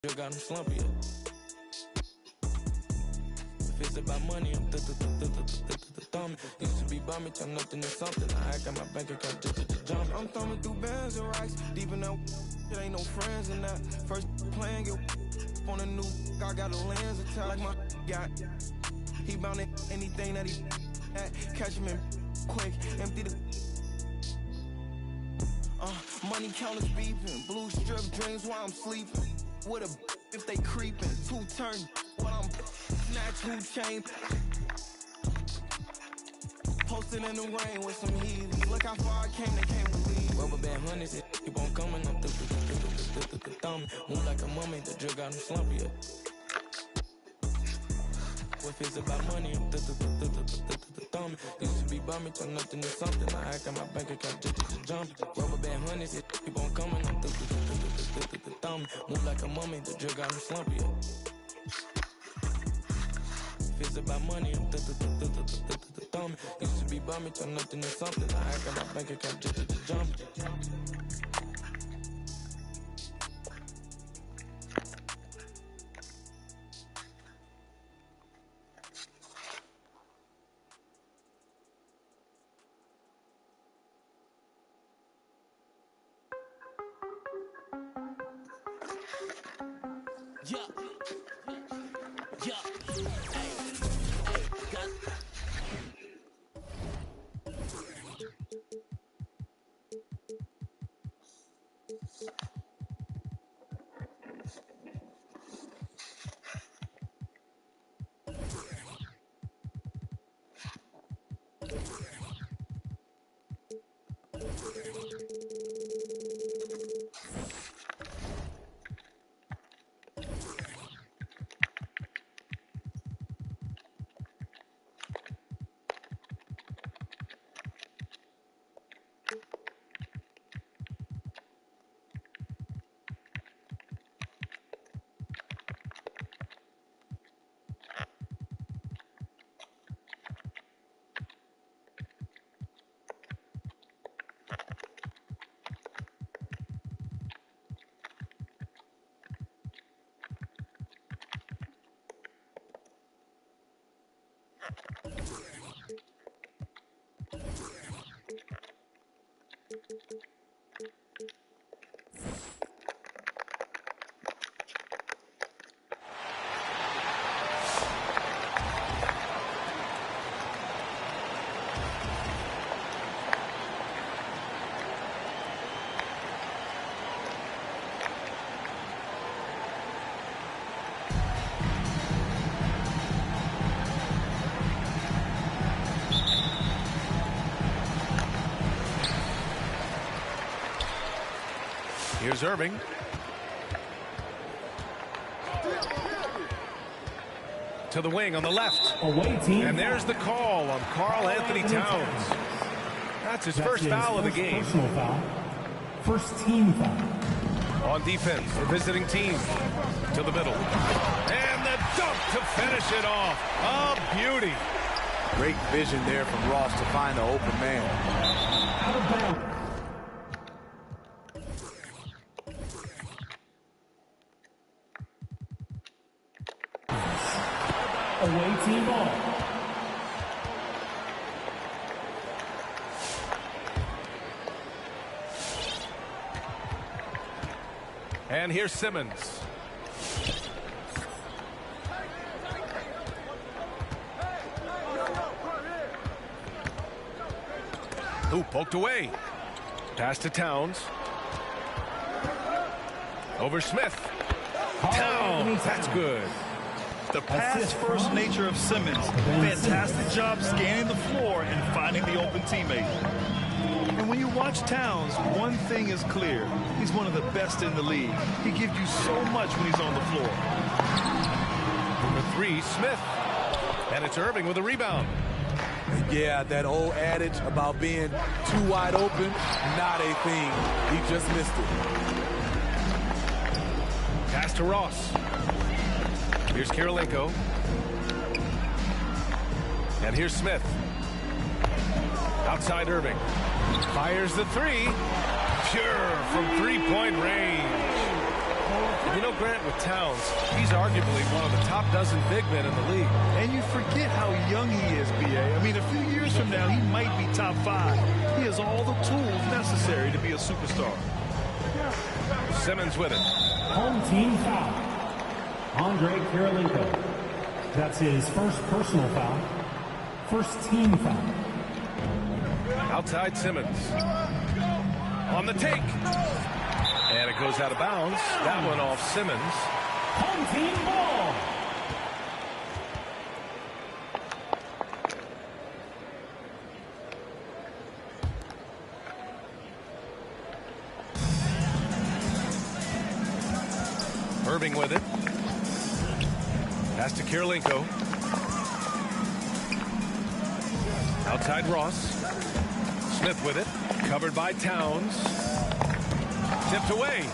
Got him slumpy. If it's about money, I'm thumbing. Used to be bumming, turn nothing to something. I got my bank account just jumping. I'm thumbing through bands and racks. Deep in that, it ain't no friends in that. First playing, get on a new. I got a lens attack like my got. He bound it, anything that he at. Catch him in quick, empty the. Money counters beeping, blue strip dreams while I'm sleeping. With a if they creeping, two turn while I'm snatch who chain. Posted in the rain with some heat. Look how far I came, they can't believe. Rubber band hundreds, keep on coming. I'm thumbing. Move like a mummy, the drill got him slumpy. If it's about money, I'm thumbing. Used to be bumming, turn nothing to something. I got my bank account just jumping. Rubber band hundreds, keep on coming. I'm thumbing. Move like a mummy, the drill got him slumpy. If it's about money, I'm thumbing. Used to be bumming, turn nothing to something. I got my bank account just jumping. Here's Irving. To the wing on the left. And there's the call on Karl-Anthony Towns. That's his first foul of the game. First team foul. On defense, the visiting team. To the middle. And the dunk to finish it off. A beauty. Great vision there from Ross to find the open man. Out of bounds. Away team ball. And here's Simmons. Ooh, poked away. Pass to Towns. Over Smith. Towns, that's good. The pass-first nature of Simmons. Fantastic job scanning the floor and finding the open teammate. And when you watch Towns, one thing is clear. He's one of the best in the league. He gives you so much when he's on the floor. Number 3, Smith. And it's Irving with a rebound. Yeah, that old adage about being too wide open, not a thing. He just missed it. Pass to Ross. Here's Kirilenko. And here's Smith. Outside Irving. Fires the three. Pure from three-point range. And you know, Grant, with Towns, he's arguably one of the top dozen big men in the league. And you forget how young he is, B.A. I mean, a few years from now, he might be top 5. He has all the tools necessary to be a superstar. Simmons with it. Home team foul. Andre Kirilenko. That's his first personal foul. First team foul. Outside Simmons. On the take. And it goes out of bounds. That one off Simmons. Home team ball. Irving with it. Pass to Kirilenko. Outside Ross. Smith with it. Covered by Towns. Tipped away.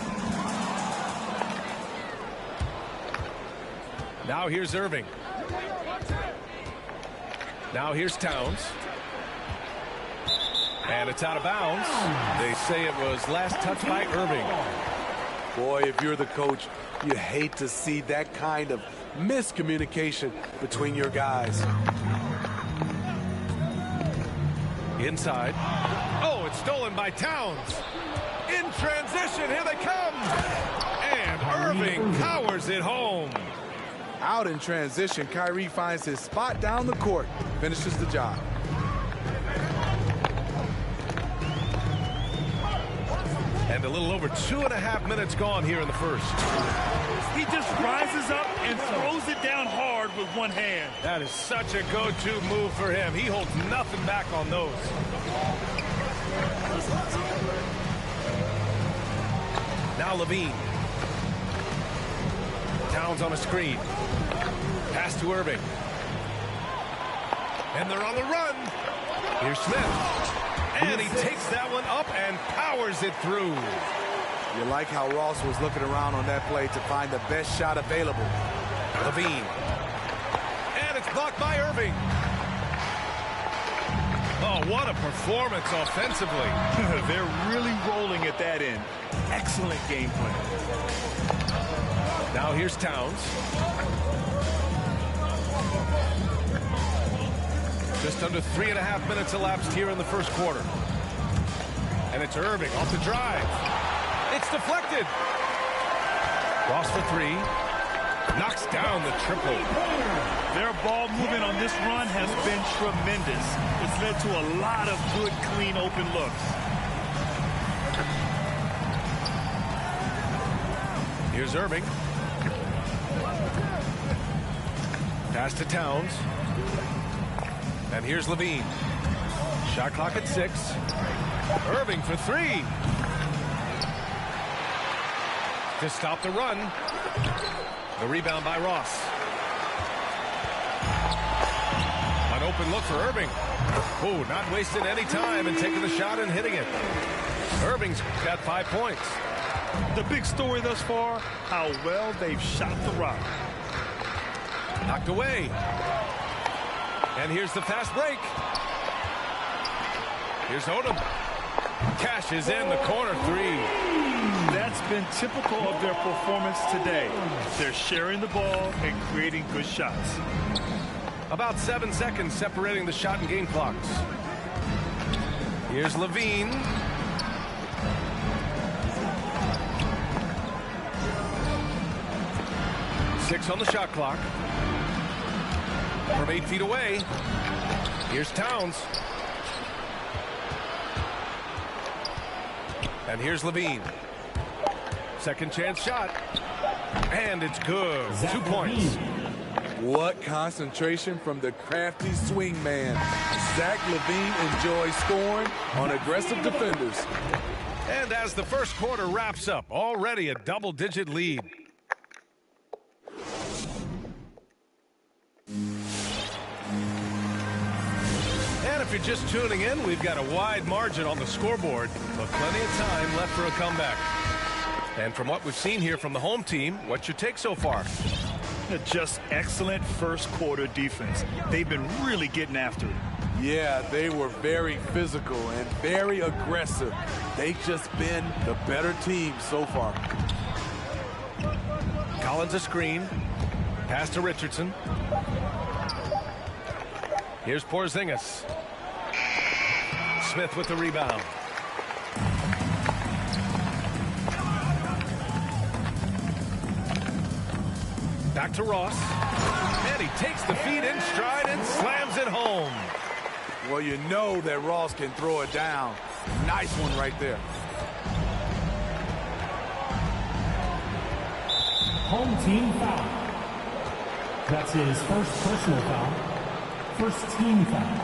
Now here's Irving. Now here's Towns. And it's out of bounds. They say it was last touched by Irving. Boy, if you're the coach, you hate to see that kind of miscommunication between your guys. Inside. Oh, it's stolen by Towns. In transition, here they come. And Irving powers it home. Out in transition, Kyrie finds his spot down the court, finishes the job. And a little over 2.5 minutes gone here in the first. He just rises up and throws it down hard with one hand. That is such a go-to move for him. He holds nothing back on those. Now Levine. Towns on a screen. Pass to Irving. And they're on the run. Here's Smith. And he takes that one up and powers it through. You like how Ross was looking around on that play to find the best shot available. Levine. And it's blocked by Irving. Oh, what a performance offensively. They're really rolling at that end. Excellent game plan. Now here's Towns. Just under 3.5 minutes elapsed here in the first quarter. And it's Irving off the drive. It's deflected. Ross for 3. Knocks down the triple. Their ball movement on this run has been tremendous. It's led to a lot of good, clean, open looks. Here's Irving. Pass to Towns. And here's Levine. Shot clock at 6. Irving for 3. To stop the run. The rebound by Ross. An open look for Irving. Oh, not wasting any time and taking the shot and hitting it. Irving's got 5 points. The big story thus far, how well they've shot the rock. Knocked away. And here's the fast break. Here's Odom. Cashes in the corner 3. That's been typical of their performance today. They're sharing the ball and creating good shots. About 7 seconds separating the shot and game clocks. Here's Levine. Six on the shot clock. From 8 feet away. Here's Towns. And here's Levine. Second chance shot. And it's good. 2 points. What concentration from the crafty swing man. Zach LaVine enjoys scoring on aggressive defenders. And as the first quarter wraps up, already a double-digit lead. And if you're just tuning in, we've got a wide margin on the scoreboard, but plenty of time left for a comeback. And from what we've seen here from the home team, what's your take so far? Just excellent first quarter defense. They've been really getting after it. Yeah, they were very physical and very aggressive. They've just been the better team so far. Collins a screen. Pass to Richardson. Here's Porzingis. Smith with the rebound. Back to Ross. And he takes the feed in stride and slams it home. Well, you know that Ross can throw it down. Nice one right there. Home team foul. That's his first personal foul. First team foul.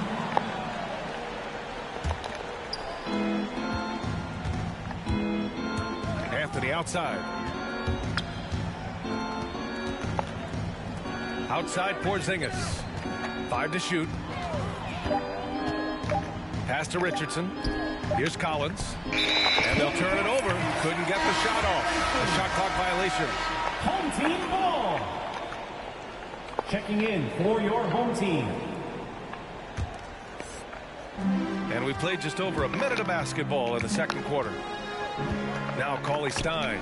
Anthony outside. Outside Porzingis. 5 to shoot. Pass to Richardson. Here's Collins. And they'll turn it over. Couldn't get the shot off. A shot clock violation. Home team ball. Checking in for your home team. And we played just over a minute of basketball in the second quarter. Now Cauley-Stein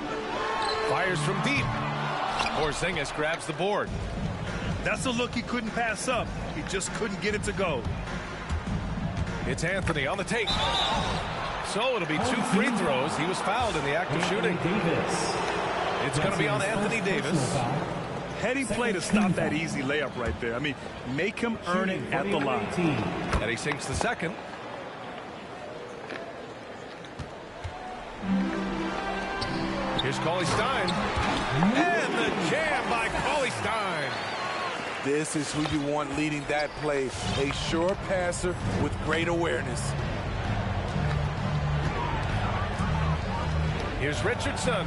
fires from deep. Porzingis grabs the board. That's a look he couldn't pass up. He just couldn't get it to go. It's Anthony on the take. So it'll be 2 free throws. He was fouled in the act of shooting. It's going to be on Anthony Davis. Heading play to stop that easy layup right there. I mean, make him earn it at the line. And he sinks the second. Here's Cauley-Stein. And the jam by Cauley-Stein. This is who you want leading that play. A sure passer with great awareness. Here's Richardson.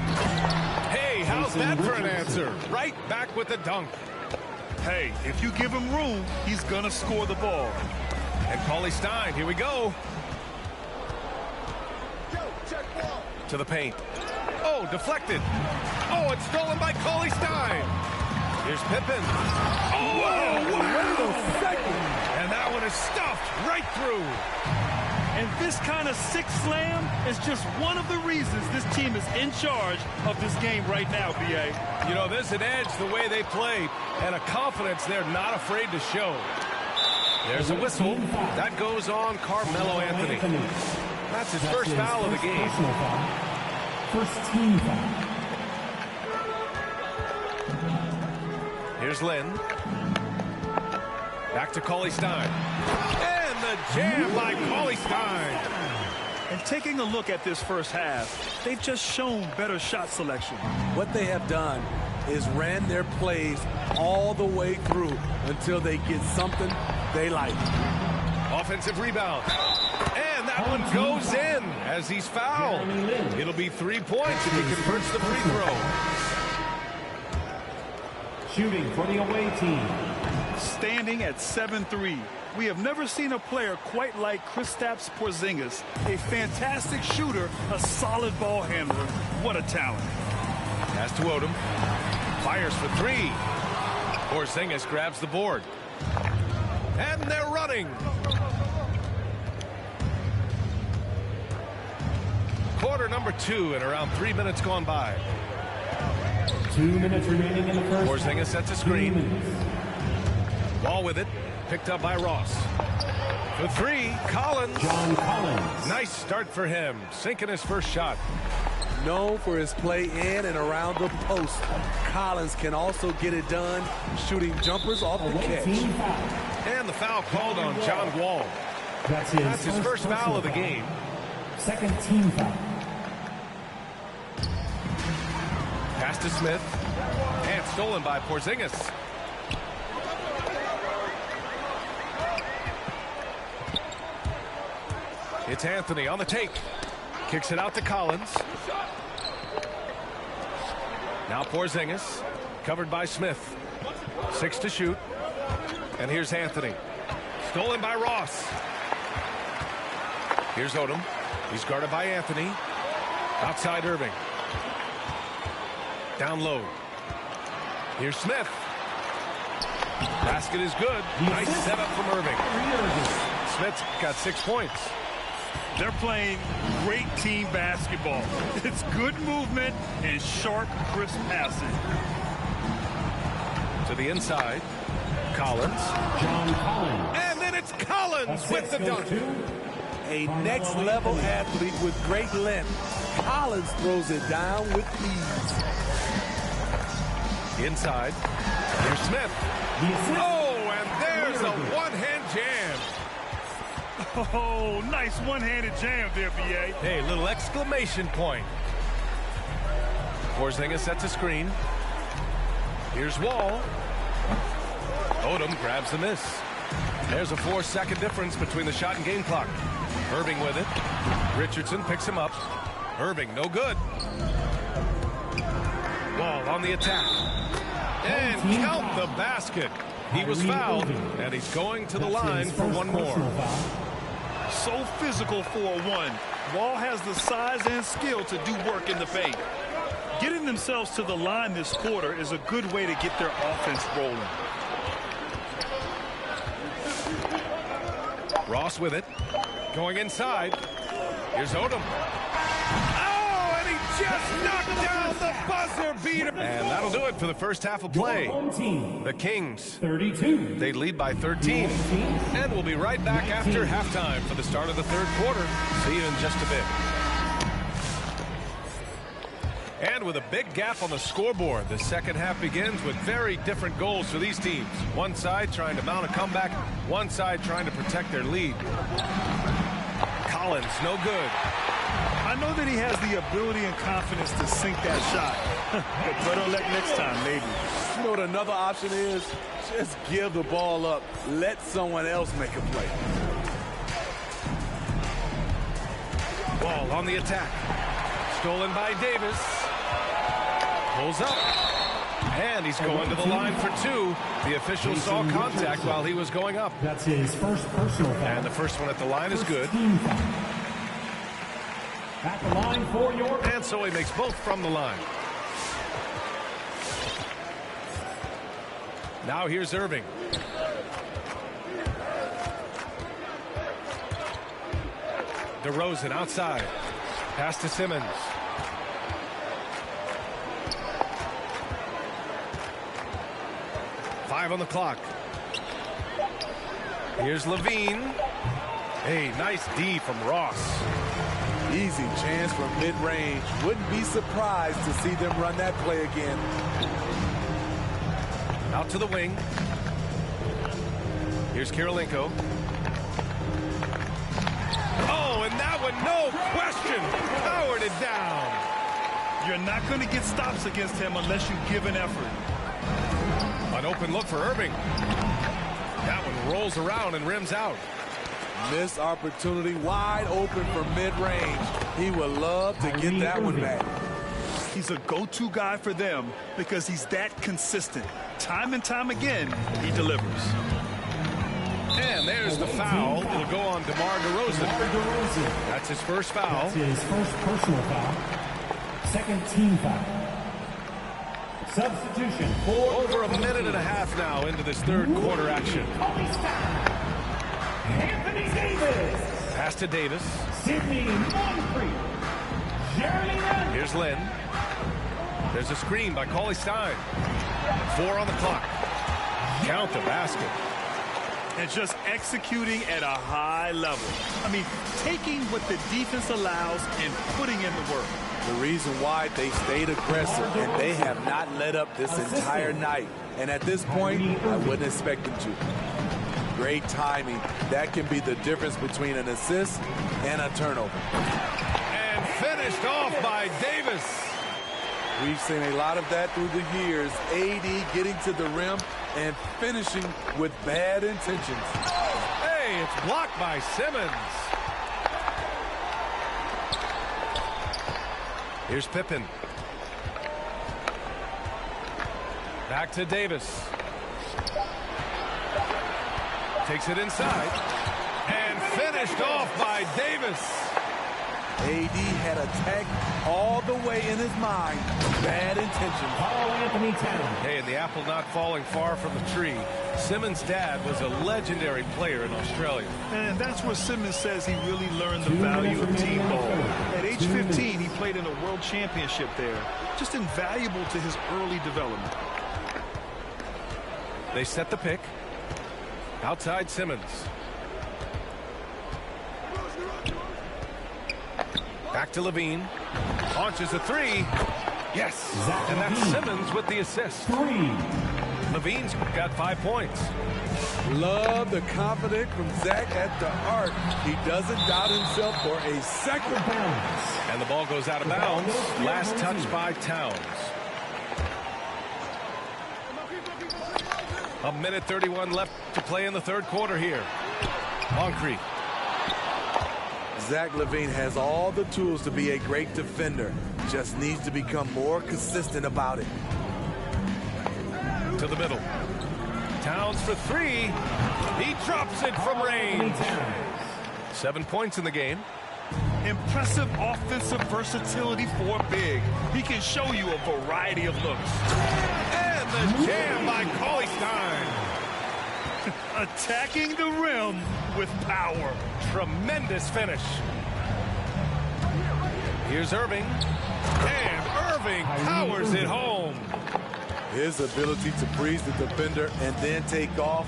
Hey, how's that for an answer? Right back with the dunk. Hey, if you give him room, he's going to score the ball. And Cauley-Stein, here we go. To the paint. Oh, deflected. Oh, it's stolen by Cauley-Stein. Here's Pippen. Oh, wait a second. And that one is stuffed right through. And this kind of sick slam is just one of the reasons this team is in charge of this game right now, B.A. You know, there's an edge the way they play and a confidence they're not afraid to show. There's a whistle. That goes on Carmelo Anthony. That's his first foul of the game. First team foul. Here's Lynn. Back to Cauley-Stein. And the jam by Cauley-Stein. And taking a look at this first half, they've just shown better shot selection. What they have done is ran their plays all the way through until they get something they like. Offensive rebound. And that one goes in as he's fouled. It'll be 3 points if he converts the free throw. Shooting for the away team. Standing at 7-3. We have never seen a player quite like Kristaps Porzingis. A fantastic shooter, a solid ball handler. What a talent. Pass to Odom. Fires for 3. Porzingis grabs the board. And they're running. Quarter number 2 and around 3 minutes gone by. 2 minutes remaining in the first. Porzingis sets a screen. Ball with it. Picked up by Ross. For 3, Collins. John Collins. Nice start for him. Sinking his first shot. Known for his play in and around the post, Collins can also get it done shooting jumpers off the catch. And the foul called on John Wall. That's his first foul of the game. Second team foul. Pass to Smith. And stolen by Porzingis. It's Anthony on the take. Kicks it out to Collins. Now Porzingis. Covered by Smith. 6 to shoot. And here's Anthony. Stolen by Ross. Here's Odom. He's guarded by Anthony. Outside Irving. Down low. Here's Smith. Basket is good. Nice setup from Irving. Smith's got 6 points. They're playing great team basketball. It's good movement and sharp, crisp passing. To the inside. Collins. John Collins. And then it's Collins with the dunk. A next-level athlete with great length. Collins throws it down with ease. Inside. Here's Smith. Oh, and there's a one-hand jam. Oh, nice one-handed jam there, B.A. Hey, little exclamation point. Porzingis sets a screen. Here's Wall. Odom grabs the miss. There's a 4-second difference between the shot and game clock. Irving with it. Richardson picks him up. Irving, no good. Wall on the attack. And count the basket. He was fouled, and he's going to the line for one more. So physical for a one. Wall has the size and skill to do work in the paint. Getting themselves to the line this quarter is a good way to get their offense rolling. Ross with it. Going inside. Here's Odom. Oh, and he just knocked down the buzzer beater. And that'll do it for the first half of play. The Kings, 32. they lead by 13. And we'll be right back after halftime for the start of the third quarter. See you in just a bit. And with a big gap on the scoreboard, the second half begins with very different goals for these teams. One side trying to mount a comeback, one side trying to protect their lead. Collins, no good. I know that he has the ability and confidence to sink that shot. But better luck next time, maybe. You know what another option is? Just give the ball up. Let someone else make a play. Ball on the attack. Stolen by Davis. Pulls up. And he's going to the line for two. The official saw contact while he was going up. That's his first personal foul. And the first one at the line is good. At the line for your... And so he makes both from the line. Now here's Irving. DeRozan outside. Pass to Simmons. Five on the clock. Here's Levine. Hey, nice D from Ross. Easy chance from mid-range. Wouldn't be surprised to see them run that play again. Out to the wing. Here's Kirilenko. Oh, and that one, no question, powered it down. You're not going to get stops against him unless you give an effort. An open look for Irving. That one rolls around and rims out. Missed opportunity, wide open from mid-range. He would love to get that one back. He's a go-to guy for them because he's that consistent. Time and time again, he delivers. And there's the foul. It'll go on DeMar DeRozan. That's his first foul. That's his first personal foul. Second team foul. Substitution for... Over a minute and a half now into this third quarter action. Anthony Davis. Pass to Davis. Sidney Moncrief. Jeremy Lin. Here's Lynn. There's a screen by Cauley Stein. 4 on the clock. Count the basket. And just executing at a high level. I mean, taking what the defense allows and putting in the work. The reason why they stayed aggressive and they have not let up this entire night. And at this point, I wouldn't expect them to. Great timing. That can be the difference between an assist and a turnover. And finished off by Davis. We've seen a lot of that through the years. AD getting to the rim and finishing with bad intentions. Hey, it's blocked by Simmons. Here's Pippen. Back to Davis. Takes it inside. And finished off by Davis. AD had attack all the way in his mind. Bad intentions. Karl-Anthony Towns. Hey, and the apple not falling far from the tree. Simmons' dad was a legendary player in Australia. And that's where Simmons says he really learned the value of team ball. At age 15, he played in a world championship there. Just invaluable to his early development. They set the pick. Outside Simmons. Back to Levine. Launches a three. Yes. And that's Simmons with the assist. Levine's got 5 points. Love the confidence from Zach at the arc. He doesn't doubt himself for a second. And the ball goes out of bounds. Last touch by Towns. A minute 31 left to play in the third quarter here. Moncrief. Zach LaVine has all the tools to be a great defender. Just needs to become more consistent about it. To the middle. Towns for three. He drops it from range. 7 points in the game. Impressive offensive versatility for big. He can show you a variety of looks. And the jam by Cauley Stein. Attacking the rim with power. Tremendous finish. Here's Irving. And Irving powers it home. His ability to freeze the defender and then take off.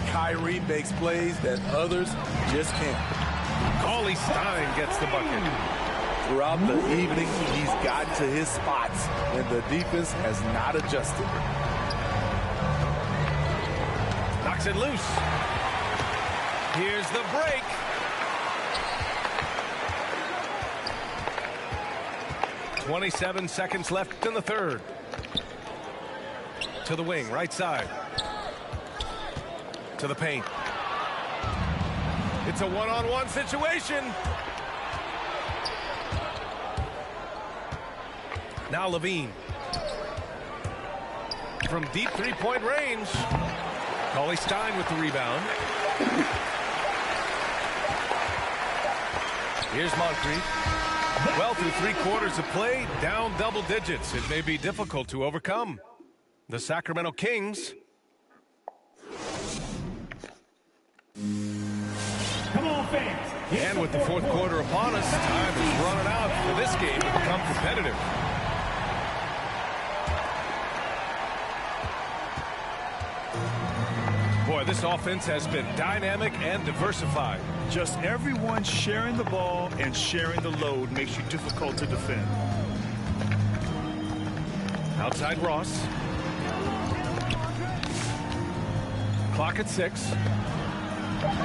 Kyrie makes plays that others just can't. Cauley Stein gets the bucket. Throughout the evening, he's gotten to his spots, and the defense has not adjusted. Knocks it loose. Here's the break. .27 seconds left in the third. To the wing, right side. To the paint. It's a one-on-one situation. Now Levine. From deep three-point range. Cauley Stein with the rebound. Here's Moncrief. Well, through 3 quarters of play, down double digits. It may be difficult to overcome. The Sacramento Kings. Come on, fans. And with the fourth quarter upon us, time is running out for this game to become competitive. Boy, this offense has been dynamic and diversified. Just everyone sharing the ball and sharing the load makes you difficult to defend. Outside Ross. Clock at 6.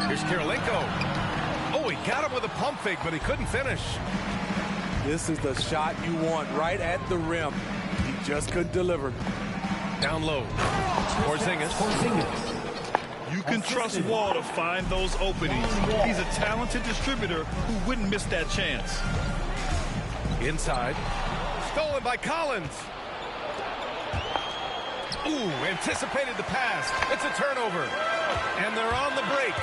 Here's Kirilenko. Oh, he got him with a pump fake, but he couldn't finish. This is the shot you want right at the rim. He just couldn't deliver. Down low. Porzingis. You can trust Wall to find those openings. He's a talented distributor who wouldn't miss that chance. Inside. Stolen by Collins. Ooh, anticipated the pass. It's a turnover. And they're on the break.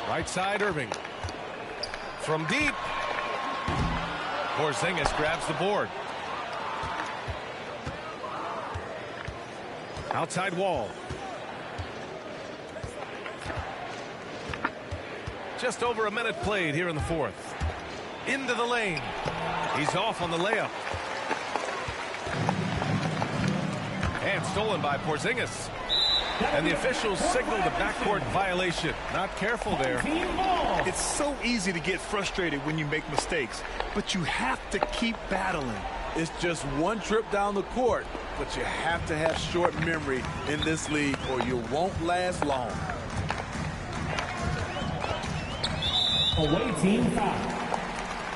Right side, Irving. From deep. Porzingis grabs the board. Outside Wall. Just over a minute played here in the fourth. Into the lane. He's off on the layup. And stolen by Porzingis. And the officials signaled a backcourt violation. Not careful there. It's so easy to get frustrated when you make mistakes, but you have to keep battling. It's just one trip down the court, but you have to have short memory in this league or you won't last long. Away team foul.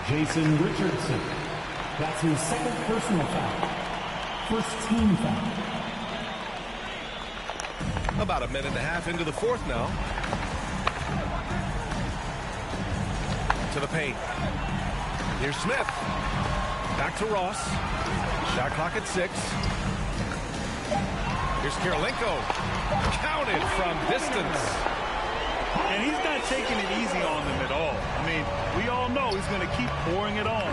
Jason Richardson. That's his second personal foul. First team foul. About a minute and a half into the fourth now. To the paint. Here's Smith. Back to Ross. Shot clock at 6. Here's Kirilenko. Counted from distance. And he's not taking it easy on them at all. I mean, we all know he's going to keep pouring it on.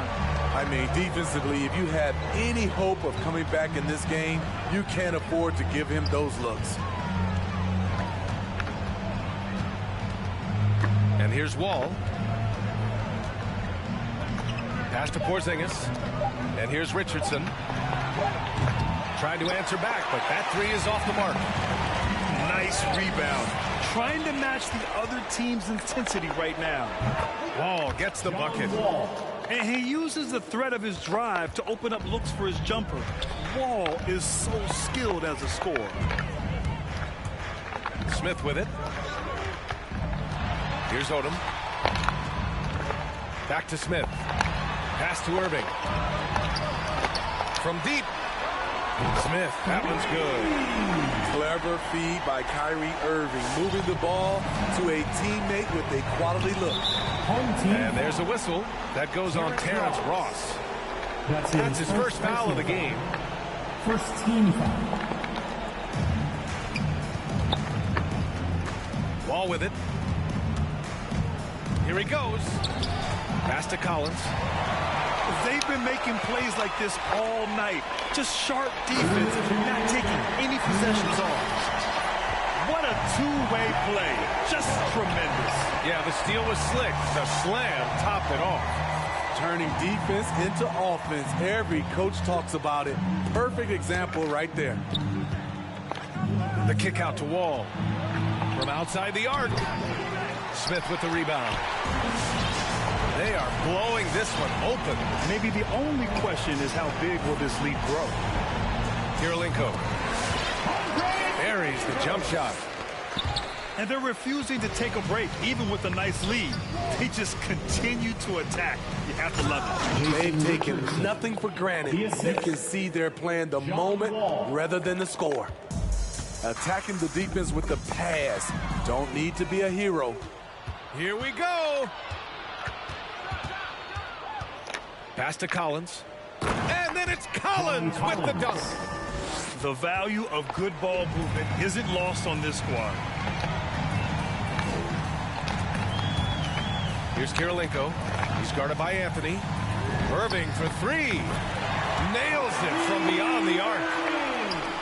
I mean, defensively, if you have any hope of coming back in this game, you can't afford to give him those looks. And here's Wall. Pass to Porzingis. And here's Richardson. Tried to answer back, but that three is off the mark. Nice rebound. Trying to match the other team's intensity right now. Wall gets the bucket. And he uses the threat of his drive to open up looks for his jumper. Wall is so skilled as a scorer. Smith with it. Here's Odom. Back to Smith. Pass to Irving. From deep. Smith, that one's good. Clever feed by Kyrie Irving, moving the ball to a teammate with a quality look. And there's a whistle. That goes on Terrence Ross. That's his first foul of the game. First team foul. Wall with it. Here he goes. Pass to Collins. They've been making plays like this all night. Just sharp defense, not taking any possessions off. What a two-way play. Just tremendous. Yeah, the steal was slick. The slam topped it off. Turning defense into offense. Every coach talks about it. Perfect example right there. The kick out to Wall. From outside the arc. Smith with the rebound. They are blowing this one open. Maybe the only question is how big will this lead grow? Kirilenko buries the jump shot. And they're refusing to take a break, even with a nice lead. They just continue to attack. You have to love it. They've taken nothing for granted. You can see they're playing the moment rather than the score. Attacking the defense with the pass. Don't need to be a hero. Here we go. Pass to Collins. And then it's Collins with the dunk. The value of good ball movement isn't lost on this squad. Here's Kirilenko. He's guarded by Anthony. Irving for three. Nails it from beyond the arc.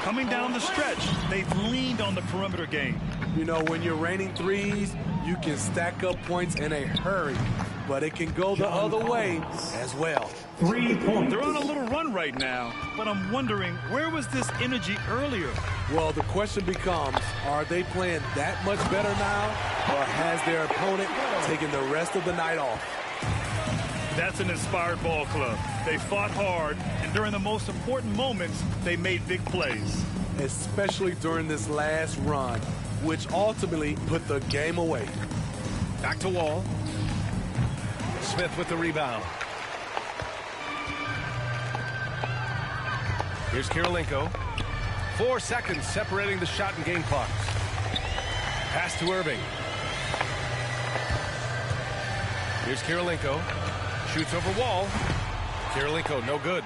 Coming down the stretch, they've leaned on the perimeter game. You know, when you're raining threes, you can stack up points in a hurry. But it can go the other way as well. 3 points. They're on a little run right now, but I'm wondering, where was this energy earlier? Well, the question becomes, are they playing that much better now, or has their opponent taken the rest of the night off? That's an inspired ball club. They fought hard, and during the most important moments, they made big plays. Especially during this last run, which ultimately put the game away. Back to Wall. Smith with the rebound. Here's Kirilenko. 4 seconds separating the shot and game clocks. Pass to Irving. Here's Kirilenko. Shoots over Wall. Kirilenko, no good.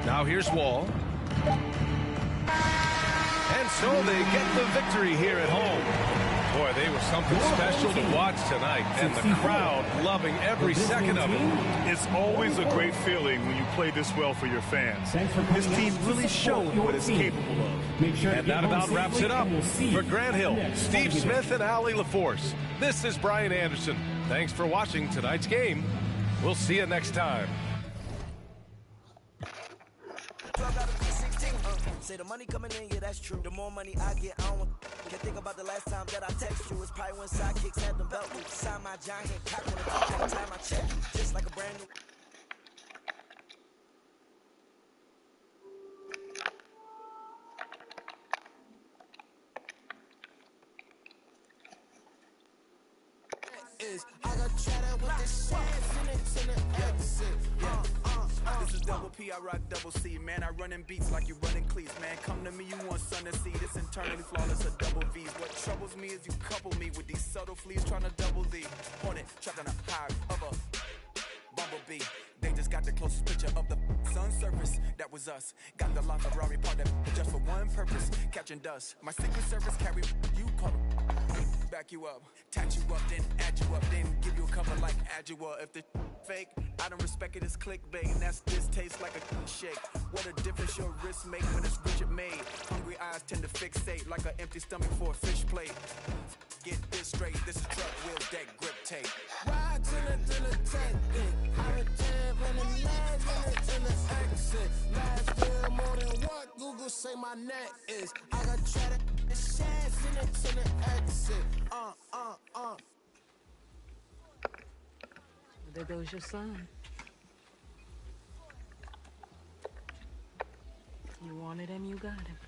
Now here's Wall. And so they get the victory here at home. Boy, they were something special to watch tonight, and the crowd loving every second of it. It's always a great feeling when you play this well for your fans. This team really showed what it's capable of. And that about wraps it up. For Grant Hill, Steve Smith, and Allie LaForce, this is Brian Anderson. Thanks for watching tonight's game. We'll see you next time. Say the money coming in, yeah, that's true. The more money I get, I don't can't think about the last time that I text you. It's probably when sidekicks had them belt loops. Sign my giant cock on the top every time I check. Just like a brand new. I got chatting with this shit, in the exit. This is double P, I rock double C. Man, I run in beats like you running cleats. Man, come to me, you want sun to see. This internally flawless, a double V's. What troubles me is you couple me with these subtle fleas trying to double the hornet, trapped on a high of a bumblebee. They just got the closest picture of the sun's surface. That was us. Got the long Ferrari part that just for one purpose, catching dust. My secret service carry you call them. Back you up, tat you up, then add you up, then give you a cover like Adjua. If the fake, I don't respect it as clickbait, and that's this tastes like a shake. What a difference your wrist make when it's Richard made. Hungry eyes tend to fixate like an empty stomach for a fish plate. Get this straight, this is truck wheel deck grip tape. Ride to would say my name is. I got try to shads in it to the exit. There goes your son. You wanted him, you got him.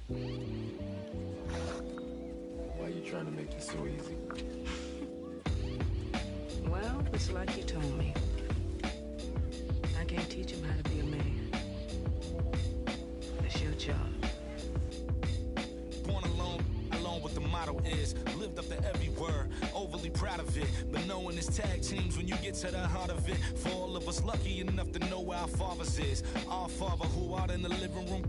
Why are you trying to make it so easy? Well, it's like you told me. I can't teach him how to be a man. That's your job. Born alone what the motto is. Lived up to every word, overly proud of it. But knowing it's tag teams when you get to the heart of it. For all of us lucky enough to know where our fathers is. Our father who out in the living room.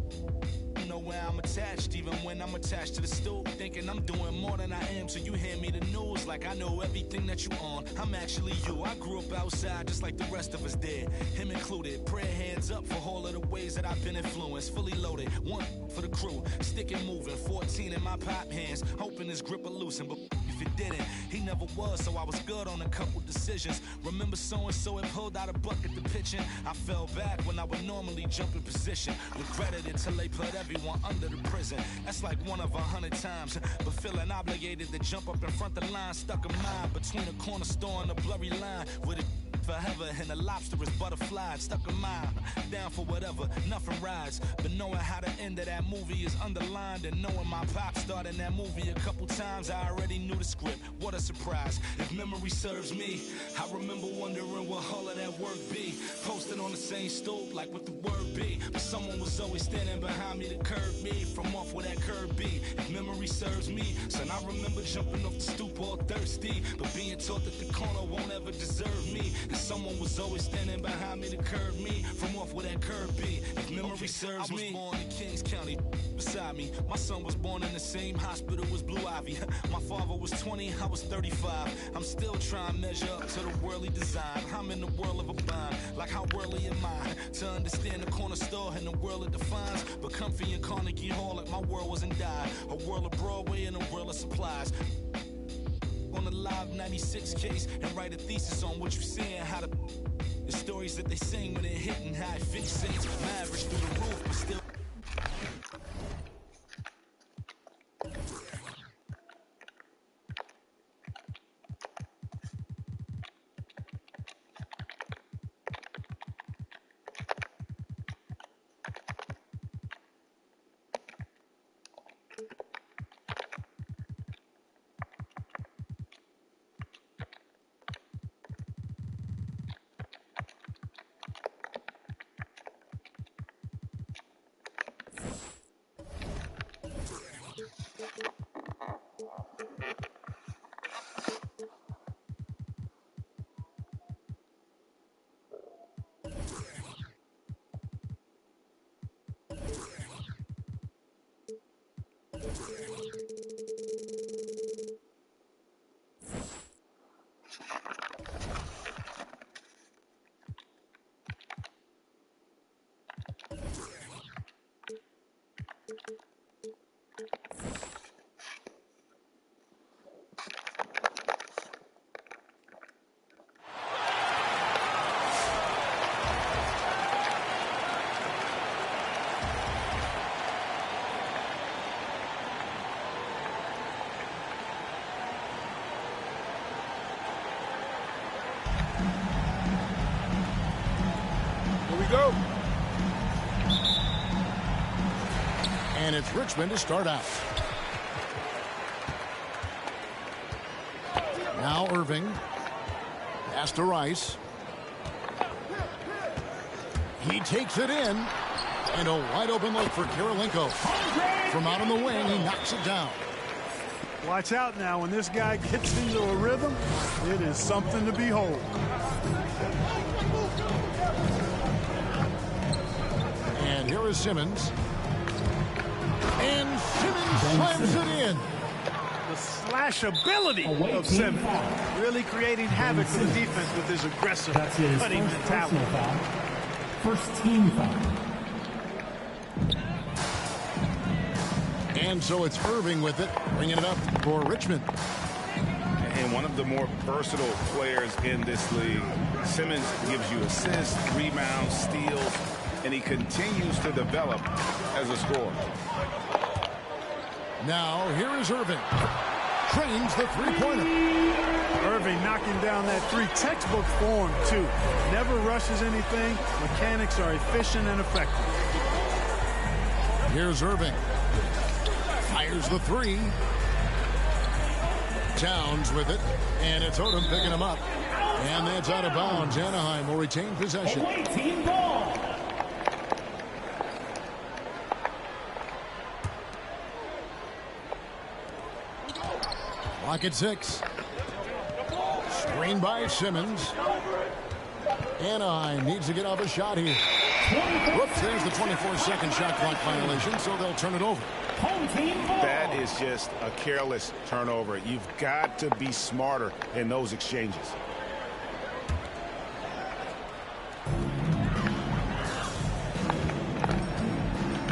Know where I'm attached, even when I'm attached to the stool. Thinking I'm doing more than I am, so you hand me the news like I know everything that you on. I'm actually you. I grew up outside just like the rest of us did, him included. Prayer hands up for all of the ways that I've been influenced. Fully loaded, one for the crew, stick and moving. 14 in my pop hands, hoping his grip will loosen, but if it didn't, he never was, so I was good on a couple decisions. Remember so-and-so had pulled out a bucket to pitching. I fell back when I would normally jump in position. Regretted it till they put everyone under the prison. That's like 1 of 100 times. But feeling obligated to jump up in front of the line. Stuck a mind between a corner store and a blurry line. With it forever and the lobster is butterfly. Stuck a mind, down for whatever, nothing rides. But knowing how the end of that movie is underlined, and knowing my pop starred in that movie a couple times, I already knew the script. What a surprise. If memory serves me, I remember wondering what all of that work be. Posted on the same stoop like what the word be. But someone was always standing behind me to curb me from off where that curb be. If memory serves me, son, I remember jumping off the stoop all thirsty, but being taught that the corner won't ever deserve me. And someone was always standing behind me to curb me from off where that curb be. If memory serves me, I was born in Kings County beside me. My son was born in the same hospital as Blue Ivy. My father was 20, I was 35. I'm still trying to measure up to the worldly design. I'm in the world of a bind, like how worldly am I? To understand the corner store and the world it defines. But comfy in Carnegie Hall like my world wasn't die. A world of Broadway and a world of supplies. On the Live 96 case and write a thesis on what you seeing, how the stories that they sing when it hit and how it fixates. My average through the roof, but still. Go. And it's Richmond to start out. Now Irving. Pass to Rice. He takes it in. And a wide open look for Kirilenko. From out on the wing, he knocks it down. Watch out now. When this guy gets into a rhythm, it is something to behold. And here is Simmons. And Simmons slams it in. The slash ability of Simmons. Really creating havoc for the defense with his aggressive cutting mentality. First team foul. And so it's Irving with it, bringing it up for Richmond. And one of the more versatile players in this league. Simmons gives you assists, rebounds, steals, and he continues to develop as a scorer. Now, here is Irving. Trains the three-pointer. Irving knocking down that three, textbook form, too. Never rushes anything. Mechanics are efficient and effective. Here's Irving. Fires the three. Towns with it, and it's Odom picking him up. And that's out of bounds. Anaheim will retain possession. Team ball. Clock at 6. Screen by Simmons. Anaheim needs to get off a shot here. Whoops, there's the 24-second shot clock violation, so they'll turn it over. That is just a careless turnover. You've got to be smarter in those exchanges.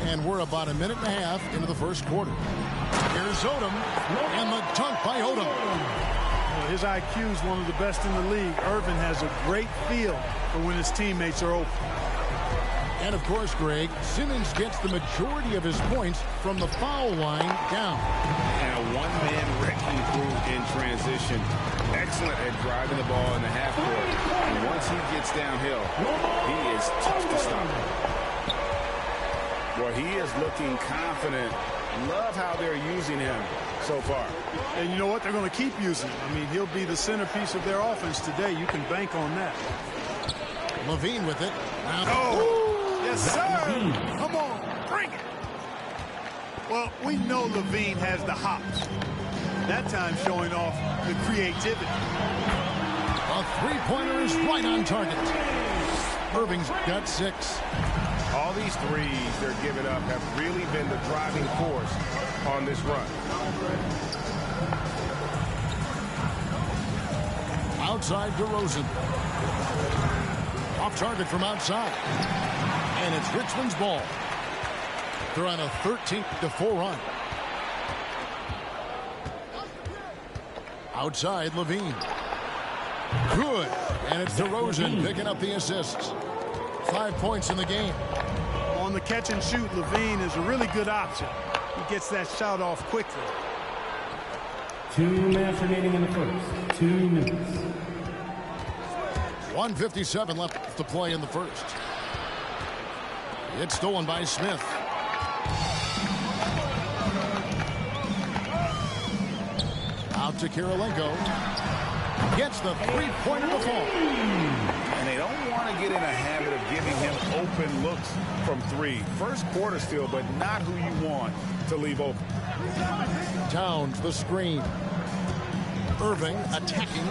And we're about a minute and a half into the first quarter. Here's Odom, and the dunk by Odom. Well, his IQ is one of the best in the league. Irving has a great feel for when his teammates are open. And, of course, Greg, Simmons gets the majority of his points from the foul line down. And a one-man wrecking crew in transition. Excellent at driving the ball in the half court. And once he gets downhill, he is tough to stop. Well, he is looking confident. Love how they're using him so far. And you know what? They're going to keep using him. I mean, he'll be the centerpiece of their offense today. You can bank on that. Levine with it. Yes, sir. Come on, bring it. Well, we know Levine has the hops. That time showing off the creativity. A three-pointer is right on target. Irving's got 6. All these threes they're giving up have really been the driving force on this run. Outside DeRozan. Off target from outside. And it's Richmond's ball. They're on a 13-4 run. Outside Levine. Good. And it's DeRozan picking up the assists. 5 points in the game. On the catch and shoot, Levine is a really good option. He gets that shot off quickly. 2 minutes remaining in the first. 2 minutes. 1:57 left to play in the first. It's stolen by Smith. Out to Kirilenko. Gets the three-pointer to fall. And they don't want to get in a habit of giving him open looks from 3. First quarter still, but not who you want to leave open. Towns the screen. Irving attacking.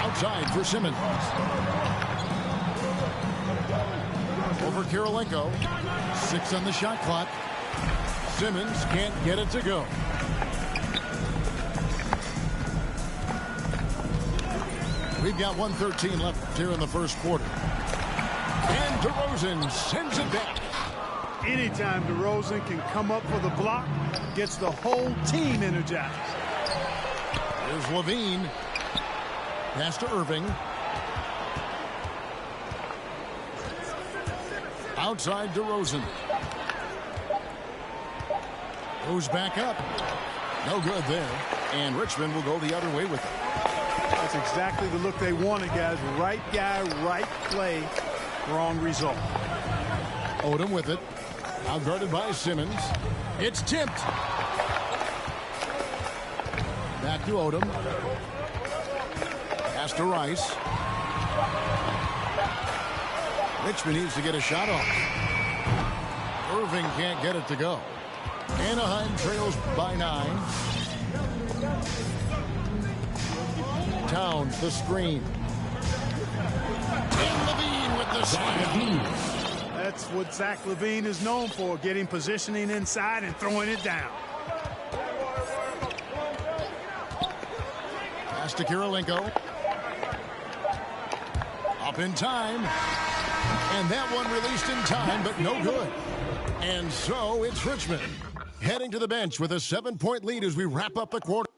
Outside for Simmons. Over Kirilenko. 6 on the shot clock. Simmons can't get it to go. We've got 1:13 left here in the first quarter. And DeRozan sends it back. Anytime DeRozan can come up for the block, gets the whole team energized. Here's Levine. Pass to Irving. Outside DeRozan. Goes back up. No good there. And Richmond will go the other way with it. That's exactly the look they wanted, guys. Right guy, right play, wrong result. Odom with it. Now guarded by Simmons. It's tipped. Back to Odom. Pass to Rice. Richmond needs to get a shot off. Irving can't get it to go. Anaheim trails by 9. Towns the screen. And Levine with the slam. That's what Zach Levine is known for, getting positioning inside and throwing it down. Pass to Kirilenko. Up in time. And that one released in time, but no good. And so it's Richmond heading to the bench with a 7-point lead as we wrap up the quarter.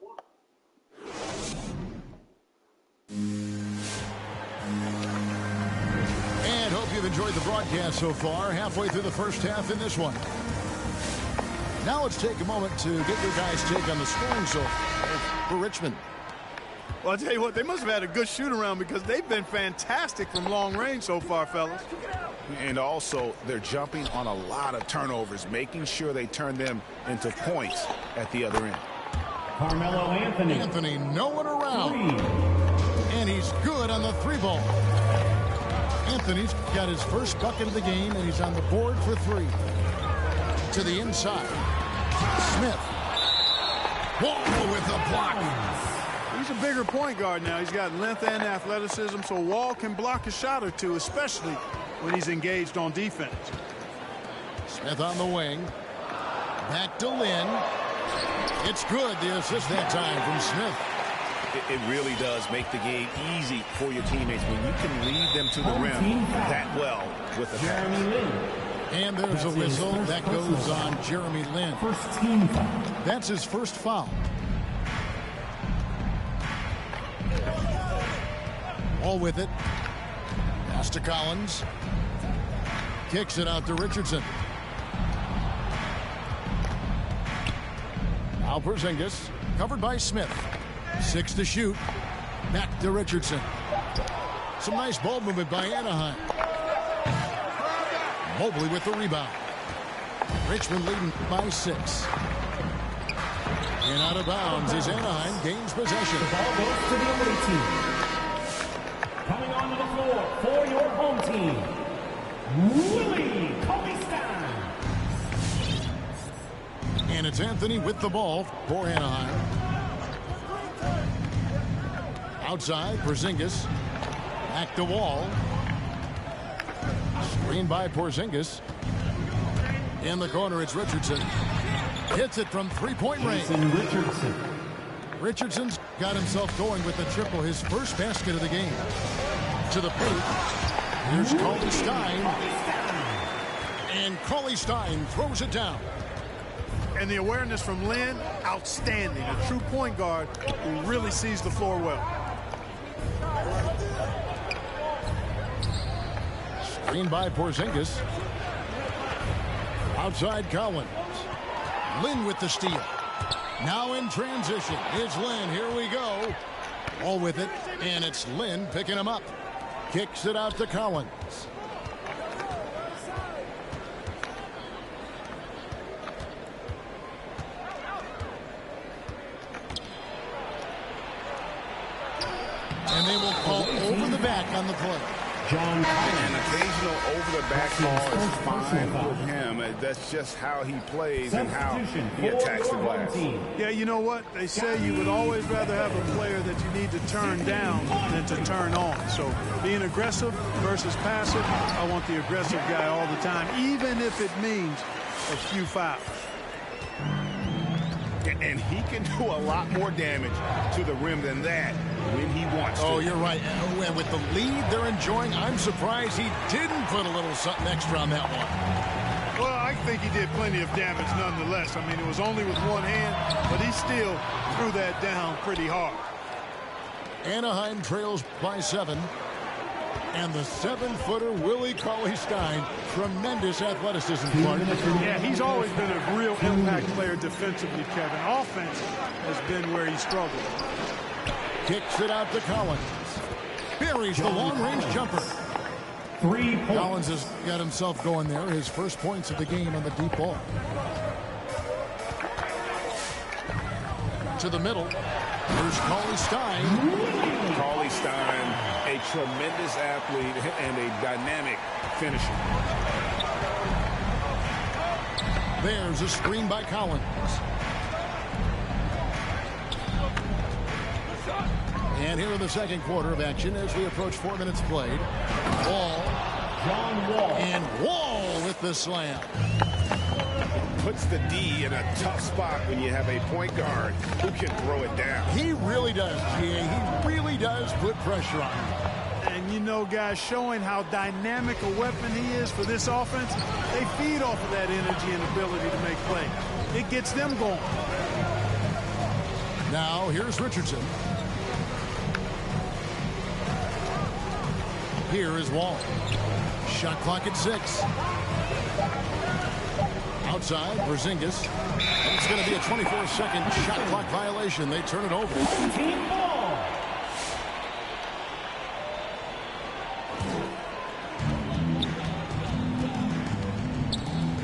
And hope you've enjoyed the broadcast so far. Halfway through the first half in this one. Now let's take a moment to get your guys' take on the scoring so far for Richmond. Well, I'll tell you what, they must have had a good shoot-around because they've been fantastic from long range so far, fellas. And also, they're jumping on a lot of turnovers, making sure they turn them into points at the other end. Carmelo Anthony. Anthony, no one around. And he's good on the three ball. Anthony's got his first bucket of the game, and he's on the board for three. To the inside. Smith. Wall with the block. He's a bigger point guard now. He's got length and athleticism, so Wall can block a shot or two, especially when he's engaged on defense. Smith on the wing. Back to Lynn. It's good, the assist that time from Smith. It really does make the game easy for your teammates when you can lead them to the rim that well with a pass. And there's a whistle that goes on Jeremy Lin. First team foul. That's his first foul. All with it. Pass to Collins. Kicks it out to Richardson. Now Porzingis. Covered by Smith. 6 to shoot. Back to Richardson. Some nice ball movement by Anaheim. Mobley with the rebound. Richmond leading by 6. And out of bounds as Anaheim gains possession. The ball goes to the away team. Coming onto the floor for your home team, Willie Cauley-Stein. And it's Anthony with the ball for Anaheim. Outside, Porzingis. Back to Wall. Screen by Porzingis. In the corner, it's Richardson. Hits it from three-point range. Richardson. Richardson's got himself going with the triple, his first basket of the game. To the paint. Here's Cauley-Stein. And Cauley-Stein throws it down. And the awareness from Lynn, outstanding. A true point guard who really sees the floor well. Screen by Porzingis. Outside Collins. Lynn with the steal. Now in transition is Lynn. Here we go. All with it, and it's Lynn picking him up. Kicks it out to Collins. And they will call over the back on the play. John An occasional over-the-back call is fine with him. That's just how he plays and how he attacks the glass. Yeah, you know what? They say you would always rather have a player that you need to turn down than to turn on. So being aggressive versus passive, I want the aggressive guy all the time, even if it means a few fouls. And he can do a lot more damage to the rim than that when he wants to. Oh, you're right. And with the lead they're enjoying, I'm surprised he didn't put a little something extra on that one. Well, I think he did plenty of damage nonetheless. I mean, it was only with one hand, but he still threw that down pretty hard. Anaheim trails by 7. And the 7-footer Willie Cauley-Stein, tremendous athleticism. Yeah, he's always been a real impact player defensively, Kevin. Offense has been where he struggled. Kicks it out to Collins. Buries the long-range jumper. 3 points. Collins has got himself going there. His first points of the game on the deep ball. To the middle. Here's Cauley-Stein. Cauley-Stein, a tremendous athlete and a dynamic finisher. There's a screen by Collins. And here in the second quarter of action as we approach 4 minutes played. Wall. John Wall. And Wall with the slam. Puts the D in a tough spot when you have a point guard who can throw it down. He really does, G.A. He really does put pressure on him. And you know, guys, showing how dynamic a weapon he is for this offense, they feed off of that energy and ability to make plays. It gets them going. Now, here's Richardson. Here is Wall. Shot clock at 6. Outside, Porzingis. And it's going to be a 24-second shot clock violation. They turn it over. Team ball.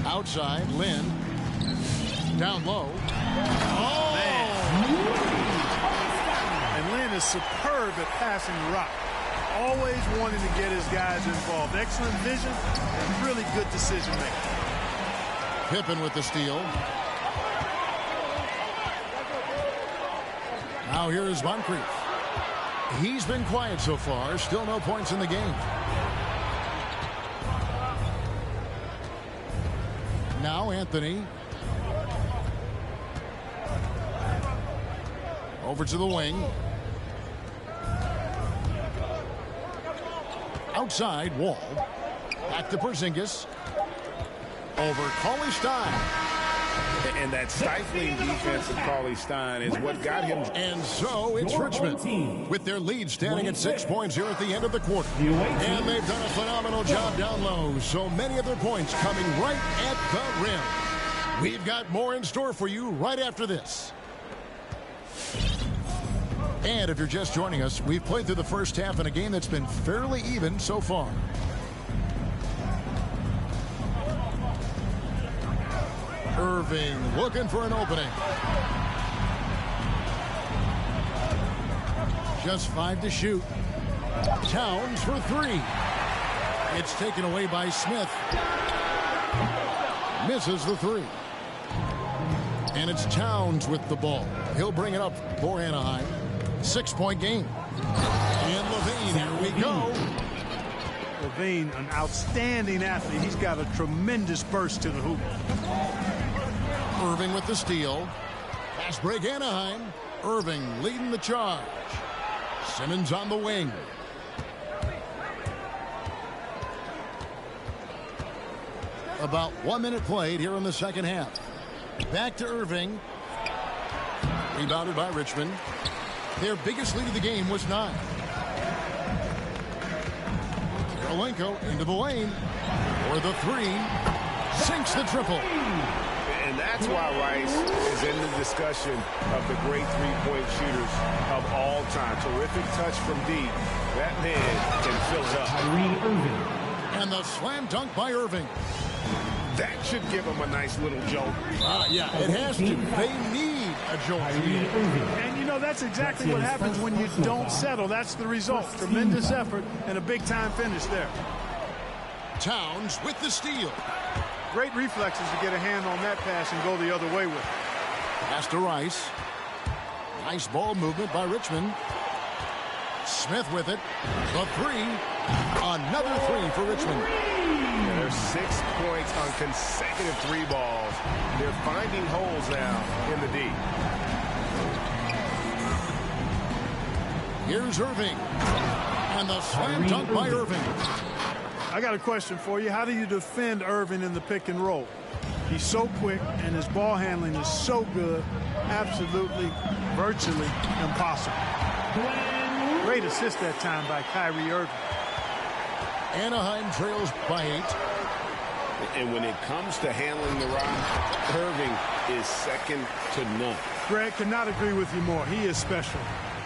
Outside, Lynn. Down low. Oh! And Lynn is superb at passing the rock. Always wanting to get his guys involved. Excellent vision and really good decision making. Pippen with the steal. Now here is Moncrief. He's been quiet so far. Still no points in the game. Now Anthony. Over to the wing. Outside, Wall. Back to Porzingis. Over Cauley-Stein. And that stifling defense of Cauley-Stein is what got him. And so it's Richmond with their lead standing at 6 points here at the end of the quarter. And they've done a phenomenal job down low. So many of their points coming right at the rim. We've got more in store for you right after this. And if you're just joining us, we've played through the first half in a game that's been fairly even so far. Irving looking for an opening. Just 5 to shoot. Towns for 3. It's taken away by Smith. Misses the 3. And it's Towns with the ball. He'll bring it up for Anaheim. 6-point game. And LaVine, here we go. LaVine, an outstanding athlete. He's got a tremendous burst to the hoop. Irving with the steal. Fast break Anaheim. Irving leading the charge. Simmons on the wing. About 1 minute played here in the second half. Back to Irving. Rebounded by Richmond. Their biggest lead of the game was 9. Kirilenko into the lane for the 3. Sinks the triple. And that's why Rice is in the discussion of the great three-point shooters of all time. Terrific touch from deep. That man can fill it up. Kyrie Irving. And the slam dunk by Irving. That should give him a nice little jolt. Yeah, it has to. They need a jolt. And you know, that's exactly what happens when you don't settle. That's the result. Tremendous effort and a big-time finish there. Towns with the steal. Great reflexes to get a hand on that pass and go the other way with it. Pass to Rice. Nice ball movement by Richmond. Smith with it. The 3. Another 3 for Richmond. And there's 6 points on consecutive 3 balls. They're finding holes now in the D. Here's Irving. And the slam dunk by Irving. I got a question for you. How do you defend Irving in the pick and roll? He's so quick and his ball handling is so good. Absolutely, virtually impossible. Great assist that time by Kyrie Irving. Anaheim trails by 8. And when it comes to handling the rock, Irving is second to none. Greg, could not agree with you more. He is special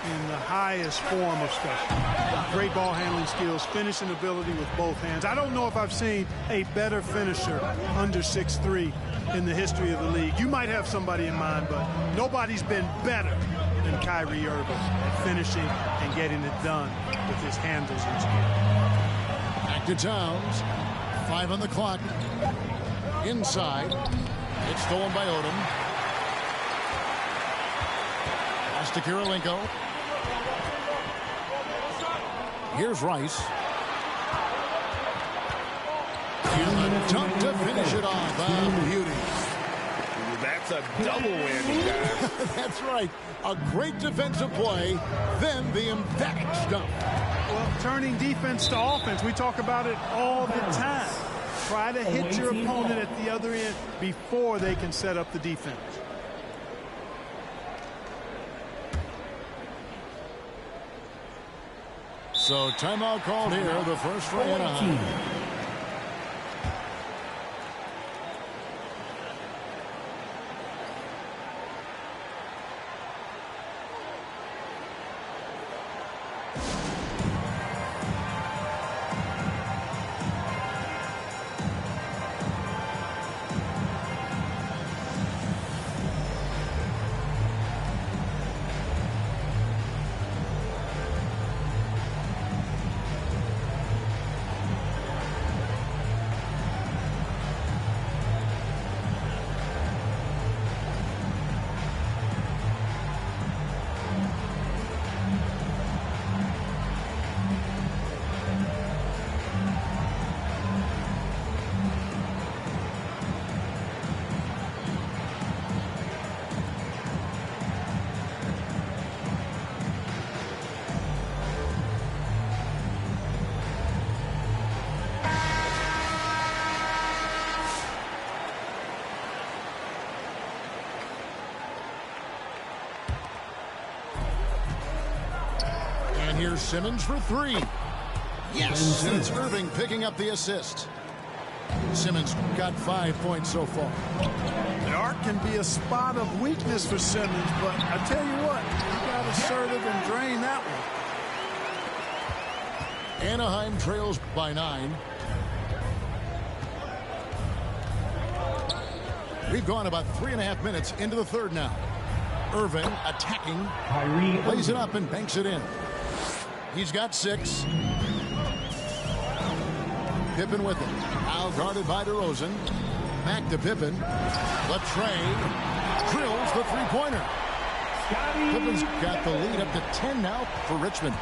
in the highest form of special. Great ball handling skills, finishing ability with both hands. I don't know if I've seen a better finisher under 6'3" in the history of the league. You might have somebody in mind, but nobody's been better than Kyrie Irving at finishing and getting it done with his handles and skill. Back to Towns. 5 on the clock. Inside. It's stolen by Odom. Pass to Kirilenko. Here's Rice. And the dunk to finish it off. Beauty. That's a double whammy, guys. That's right. A great defensive play, then the emphatic stuff. Well, turning defense to offense, we talk about it all the time. Try to hit your opponent at the other end before they can set up the defense. So timeout called here, the first for Anaheim. Here's Simmons for three. Yes, and it's Irving picking up the assist. Simmons got 5 points so far. The arc can be a spot of weakness for Simmons, but I tell you what, he got assertive and drained that one. Anaheim trails by 9. We've gone about 3.5 minutes into the third now. Irving attacking. Lays it up and banks it in. He's got 6. Pippen with it. Now guarded by DeRozan. Back to Pippen. The trade. Drills the three-pointer. Pippen's got the lead up to 10 now for Richmond.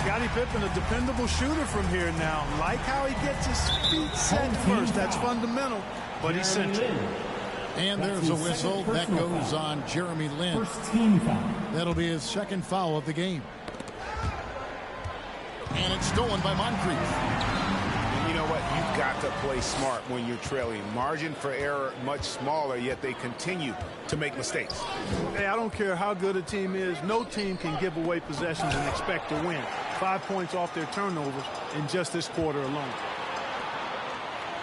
Scottie Pippen, a dependable shooter from here now. Like how he gets his feet set first. That's fundamental, but he's central. And there's a whistle. That goes on Jeremy Lin. First team foul. That'll be his second foul of the game. And it's stolen by Moncrief. And you know what? You've got to play smart when you're trailing. Margin for error much smaller, yet they continue to make mistakes. Hey, I don't care how good a team is. No team can give away possessions and expect to win. 5 points off their turnovers in just this quarter alone.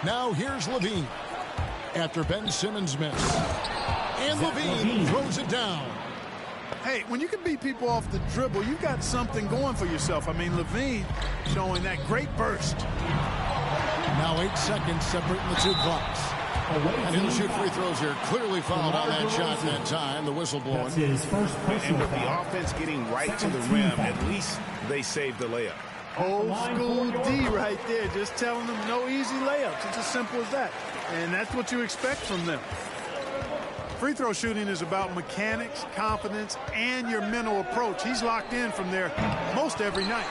Now here's Levine. After Ben Simmons missed. And Levine throws it down. Hey, when you can beat people off the dribble, you've got something going for yourself. I mean, Levine showing that great burst. Now 8 seconds separating the two clocks. And he'll shoot free throws here. Clearly fouled on that shot that time. The whistle blowing. That's his first And with the offense getting right to the rim, at least they saved the layup. Old school D right there, just telling them no easy layups. It's as simple as that. And that's what you expect from them. Free throw shooting is about mechanics, confidence, and your mental approach. He's locked in from there most every night.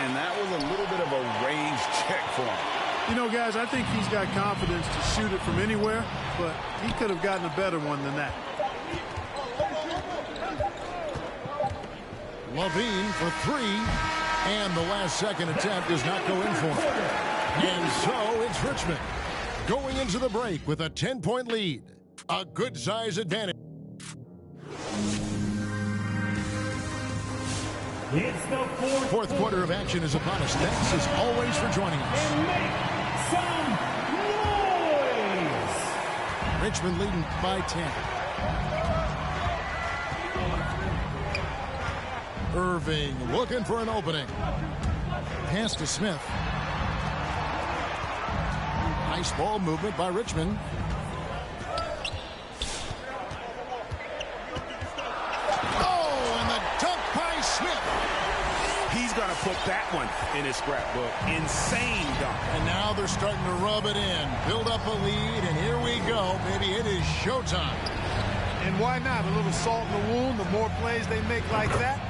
And that was a little bit of a range check for him. You know, guys, I think he's got confidence to shoot it from anywhere, but he could have gotten a better one than that. Levine for 3, and the last second attempt does not go in for him. And so it's Richmond going into the break with a 10-point lead. A good size advantage. It's the fourth quarter of action is upon us. Thanks as always for joining us. And make some noise! Richmond leading by 10. Irving looking for an opening. Pass to Smith. Nice ball movement by Richmond. Oh, and the dunk by Smith. He's going to put that one in his scrapbook. Insane dunk. And now they're starting to rub it in. Build up a lead, and here we go. Maybe it is showtime. And why not? A little salt in the wound. The more plays they make like that,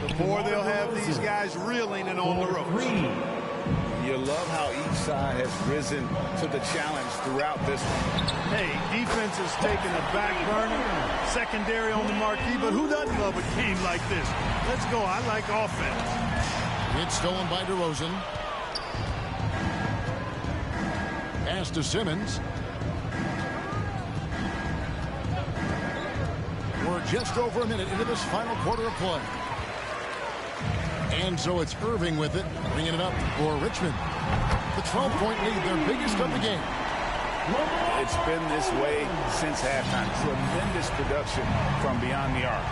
the more they'll have these guys reeling and on the ropes. You love how each side has risen to the challenge throughout this one. Hey, defense is taking a back burner, secondary on the marquee, but who doesn't love a game like this? Let's go. I like offense. It's stolen by DeRozan. Pass to Simmons. We're just over a minute into this final quarter of play. And so it's Irving with it, bringing it up for Richmond. The 12-point lead, their biggest of the game. It's been this way since halftime. Tremendous production from beyond the arc.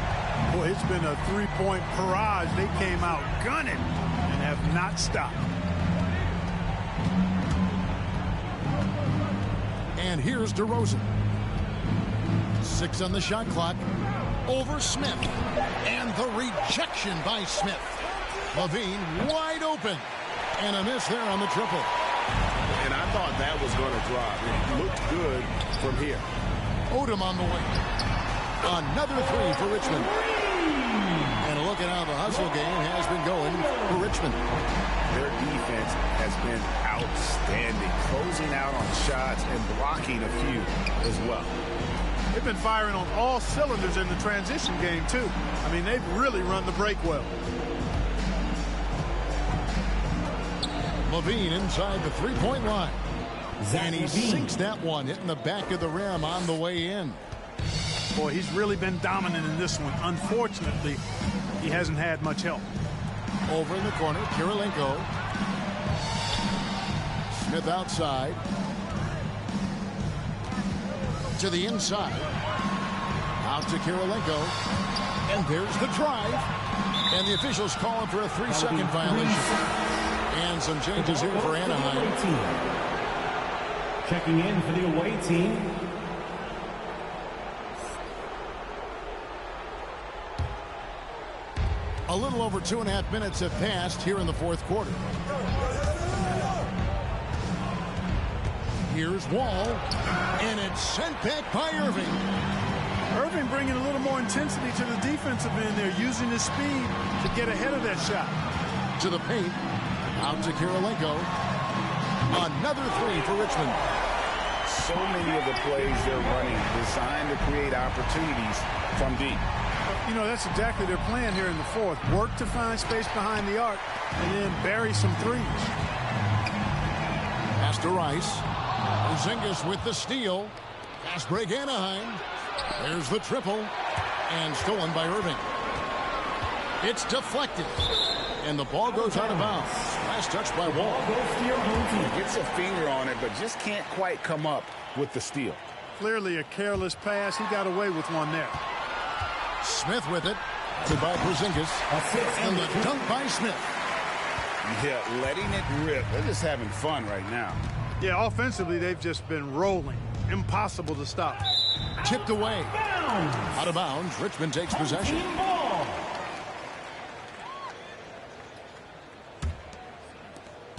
Boy, it's been a three-point barrage. They came out gunning and have not stopped. And here's DeRozan. 6 on the shot clock. Over Smith. And the rejection by Smith. Levine wide open. And a miss there on the triple. And I thought that was going to drop. It looked good from here. Odom on the way. Another 3 for Richmond. And look at how the hustle game has been going for Richmond. Their defense has been outstanding, closing out on shots and blocking a few as well. They've been firing on all cylinders in the transition game, too. I mean, they've really run the break well. Levine inside the three-point line. And he sinks that one, hitting the back of the rim on the way in. Boy, he's really been dominant in this one. Unfortunately, he hasn't had much help. Over in the corner, Kirilenko. Smith outside. To the inside. Out to Kirilenko. And there's the drive. And the officials calling for a 3-second violation. And some changes here for Anaheim. Checking in for the away team. A little over 2.5 minutes have passed here in the fourth quarter. Here's Wall, and it's sent back by Irving. Irving bringing a little more intensity to the defensive end there, using his speed to get ahead of that shot. To the paint, out to Kirilenko. Another three for Richmond. So many of the plays they're running designed to create opportunities from deep. You know, that's exactly their plan here in the fourth. Work to find space behind the arc and then bury some threes. Pass to Rice. Porzingis with the steal. Fast break Anaheim. There's the triple. And stolen by Irving. It's deflected. And the ball goes out of bounds. Last touch by Wall. He gets a finger on it, but just can't quite come up with the steal. Clearly a careless pass. He got away with one there. Smith with it. By Porzingis. And the dunk by Smith. Yeah, letting it rip. They're just having fun right now. Yeah, offensively, they've just been rolling. Impossible to stop. Tipped away. Out of bounds. Richmond takes possession.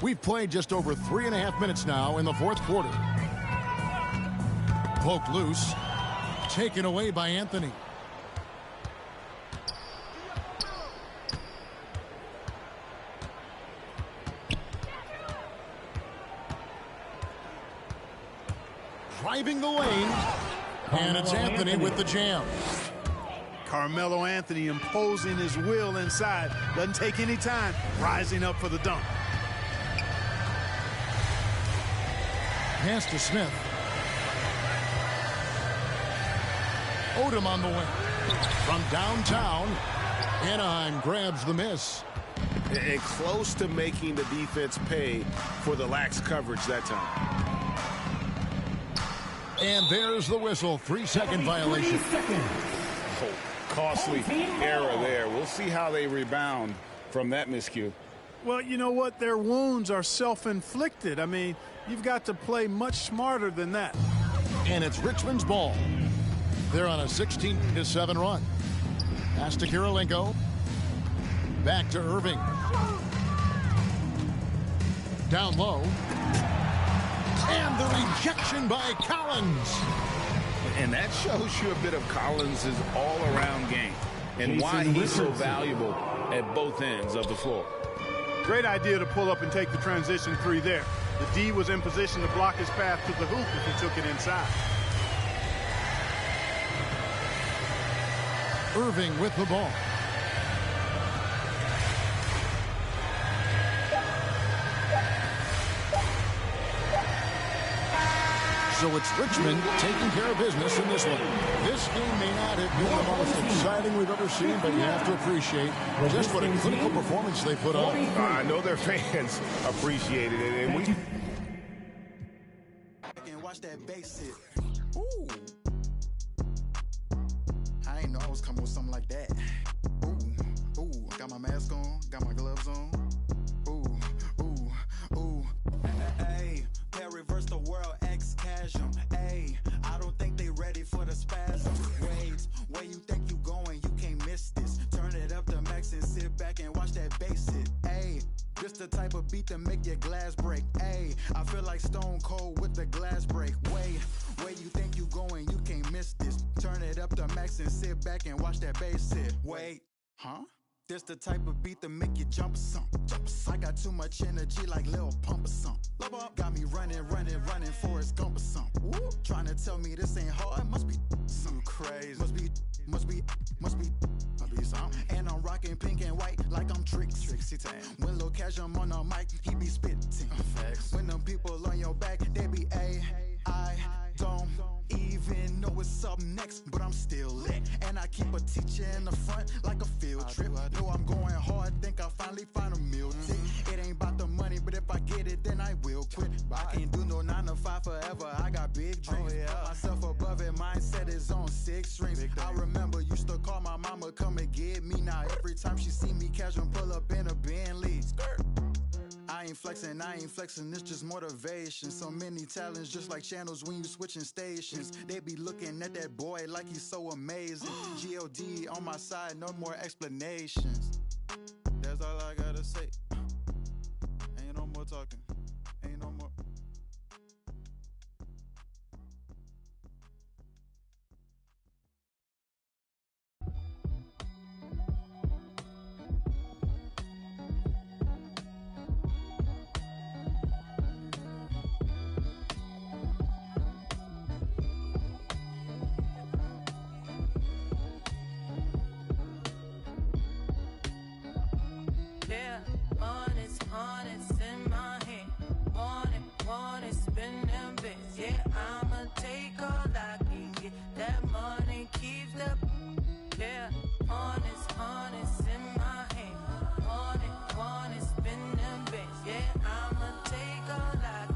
We've played just over 3.5 minutes now in the fourth quarter. Poked loose. Taken away by Anthony. Driving the lane. And it's Anthony with the jam. Carmelo Anthony imposing his will inside. Doesn't take any time. Rising up for the dunk. Pass to Smith. Odom on the wing. From downtown, Anaheim grabs the miss. And close to making the defense pay for the lax coverage that time. And there's the whistle. 3-second violation. Oh, costly error there. We'll see how they rebound from that miscue. Well, you know what? Their wounds are self-inflicted. I mean, you've got to play much smarter than that. And it's Richmond's ball. They're on a 16-7 run. Pass to Kirilenko. Back to Irving. Down low. And the rejection by Collins. And that shows you a bit of Collins' all-around game and why he's so valuable at both ends of the floor. Great idea to pull up and take the transition three there. The D was in position to block his path to the hoop if he took it inside. Irving with the ball. So it's Richmond taking care of business in this one. This game may not have been the most exciting we've ever seen, but you have to appreciate just what a clinical performance they put on. I know their fans appreciated it, and we can watch that bass hit. Ooh. I ain't know I was coming with something like that. Ooh, ooh, got my mask on, got my gloves on. Ooh, ooh, ooh. Hey, reverse the world, ex-casual. Hey, I don't think they ready for the spasm. Wait, where you think you going? You can't miss this. Turn it up to max and sit back and watch that bass hit. Hey, this the type of beat that make your glass break. Hey, I feel like Stone Cold with the glass break. Wait, where you think you going? You can't miss this. Turn it up to max and sit back and watch that bass hit. Wait, huh? This the type of beat that make you jump or something. I got too much energy like Lil Pump or something. Got me running, Forrest Gump or something. Trying to tell me this ain't hard, must be something crazy. Must be something. And I'm rocking pink and white like I'm Trixie Tan. When Lil Cash I'm on the mic, he be spitting. When them people on your back, they be I don't even know what's up next, but I'm still lit. And I keep a teacher in the front like a field trip. Know I'm going hard, think I'll finally find a meal tick. It ain't about the money, but if I get it, then I will quit. I can't do no 9 to 5 forever, I got big dreams. Put myself above it, mindset is on 6 strings. I remember used to call my mama, come and get me. Now every time she see me casual, pull up in a Bentley. I ain't flexing, it's just motivation. So many talents, just like channels when you switching stations. They be looking at that boy like he's so amazing. G.O.D. on my side, no more explanations. That's all I gotta say. Ain't no more talking, ain't no more. Honest in my hand. Want it, spin them bits. Yeah, I'ma take all I can get. That money keeps the, yeah, honest